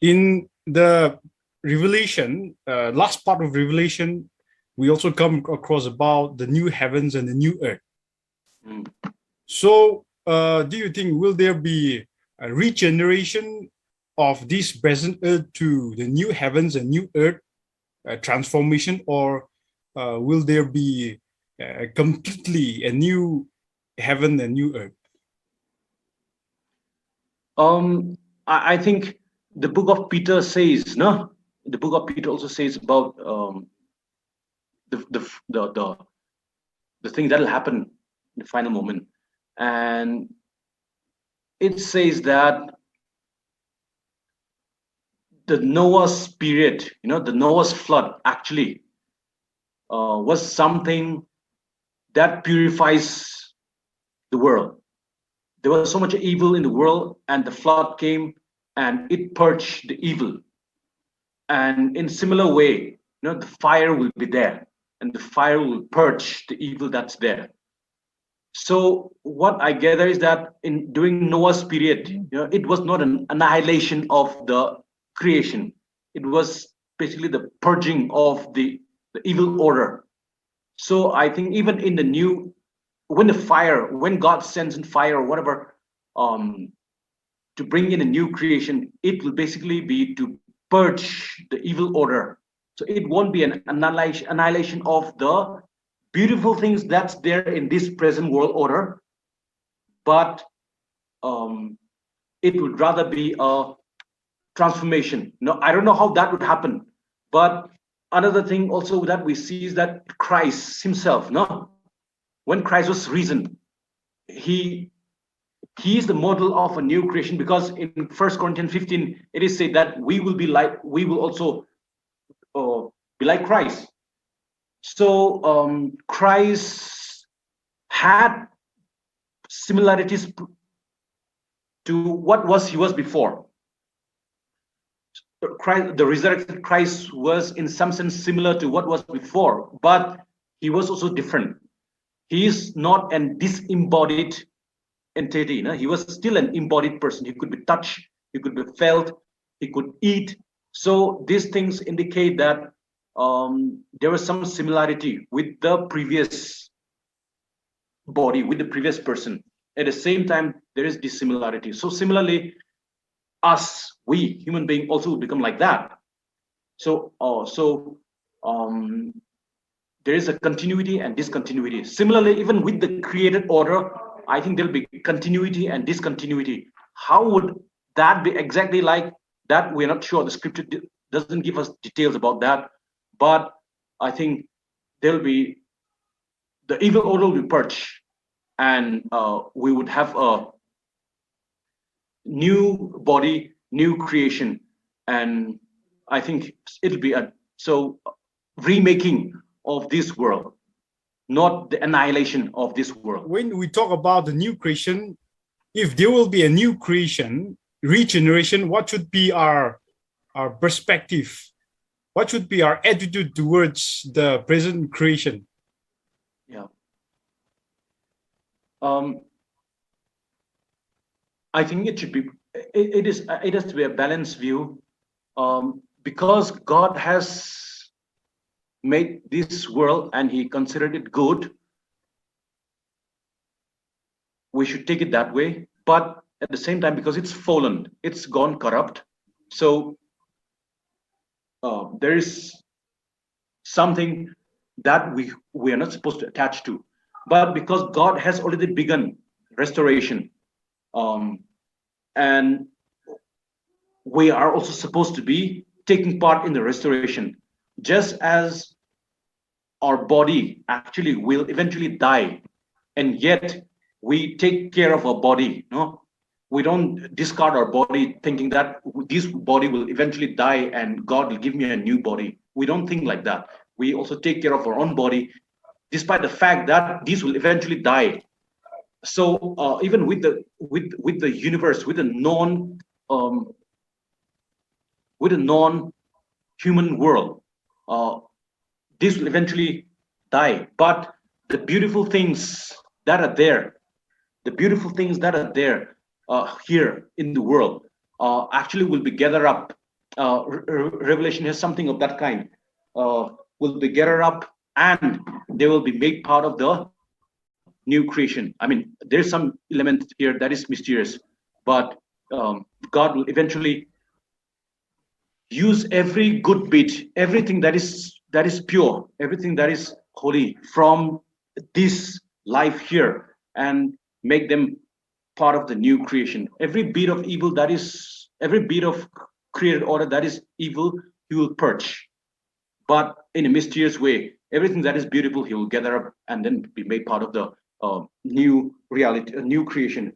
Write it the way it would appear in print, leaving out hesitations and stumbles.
In the Revelation, last part of Revelation, we also come across about the new heavens and the new earth. Mm. So, do you think will there be a regeneration of this present earth to the new heavens and new earth, transformation, or will there be completely a new heaven and new earth? I think the book of Peter says, no, the book of Peter also says about the thing that will happen in the final moment, and it says that the Noah's period, the Noah's flood actually was something that purifies the world. There was so much evil in the world, and the flood came and it purged the evil. And in similar way, the fire will be there, and the fire will purge the evil that's there. So what I gather is that during Noah's period, it was not an annihilation of the creation. It was basically the purging of the evil order. So I think even in the new, when God sends in fire or whatever, to bring in a new creation, it will basically be to purge the evil order. So it won't be an annihilation of the beautiful things that's there in this present world order, but it would rather be a transformation. I don't know how that would happen, but another thing also that we see is that Christ himself, when Christ was risen, he is the model of a new creation, because in 1 Corinthians 15 it is said that we will also be like Christ. So Christ had similarities to what he was before. The resurrected Christ was in some sense similar to what was before, but he was also different. He is not an disembodied entity. He was still an embodied person. He could be touched, he could be felt, he could eat. So these things indicate that there was some similarity with the previous body, with the previous person. At the same time, there is dissimilarity. So similarly, we human beings also become like that. So there is a continuity and discontinuity. Similarly, even with the created order, I think there'll be continuity and discontinuity. How would that be exactly like that? We're not sure. The scripture doesn't give us details about that, but I think there'll be the evil order will be purged, and we would have a new body, new creation, and I think it'll be a remaking of this world, not the annihilation of this world. When we talk about the new creation, if there will be a new creation, regeneration, what should be our perspective? What should be our attitude towards the present creation? Yeah. I think it should be. It has to be a balanced view, because God has made this world and He considered it good. We should take it that way, but at the same time, because it's fallen, it's gone corrupt. So there is something that we are not supposed to attach to, but because God has already begun restoration, and we are also supposed to be taking part in the restoration, just as our body actually will eventually die, and yet we take care of our body. We don't discard our body thinking that this body will eventually die and God will give me a new body. We don't think like that. We also take care of our own body, despite the fact that this will eventually die. So even with the universe, with a non-human world, this will eventually die. But the beautiful things that are there, here in the world, actually will be gathered up Revelation has something of that kind. Will be gathered up and they will be made part of the new creation. I mean, there's some element here that is mysterious, but God will eventually use every good bit, everything that is pure, everything that is holy from this life here, and make them part of the new creation. Every bit of evil that is, every bit of created order that is evil, he will purge. But in a mysterious way, everything that is beautiful, he will gather up and then be made part of the new reality, a new creation.